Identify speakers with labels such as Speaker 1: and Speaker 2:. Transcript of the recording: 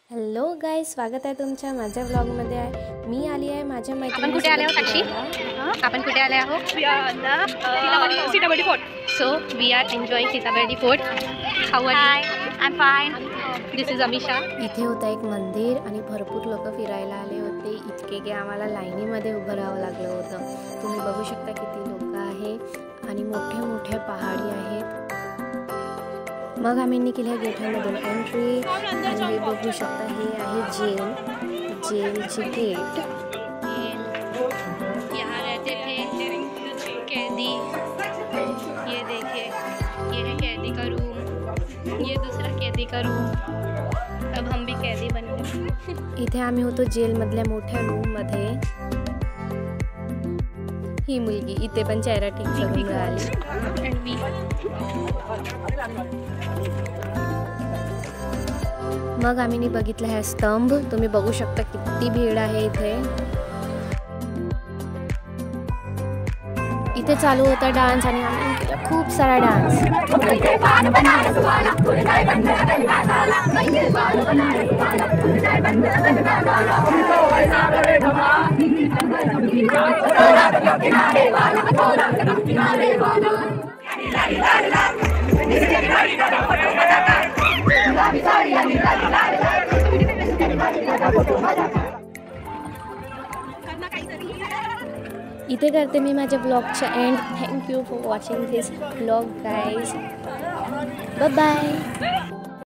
Speaker 1: Hello guys, स्वागत आहे तुमच्या माझ्या व्लॉगमध्ये. मी आली आहे माझ्या
Speaker 2: आपण कुठे आले आहोत साक्षी? आपण कुठे आले आहोत? Sitabardi fort. So we are enjoying Sitabardi fort. How are you? I am fine. This is Amisha.
Speaker 1: इथे होतं एक मंदिर आणि भरपूर लोक फिरायला आले होते. इतके की आम्हाला लाईनीमध्ये उभं राहावं लागलं होतं. तुम्ही बघू शकता किती लोक आहे आणि मोठे मोठे पहाडी आहेत. मग आम्ही निघाल्या गेटामधून एंट्री आणि हे बघू शकता, हे आहे जेलची गेट.
Speaker 2: यहाँ रहते थे कैदी. ये देखिए, ये है कैदी का रूम. ये दूसरा कैदी का रूम. अब हम भी कैदी बन गए.
Speaker 1: इथे आम्ही होतो जेलमधल्या मोठ्या रूममध्ये. ही मुलगी इथे पण चेहरा ठीक करून मिळाली. मग आम्ही बघितलं हा स्तंभ. तुम्ही बघू शकता किती भीड आहे इथे. इथे चालू होता डान्स आणि आम्ही केला खूप सारा डान्स. इथे करते मी माझ्या ब्लॉगचा end. Thank you for watching this blog guys. Bye bye.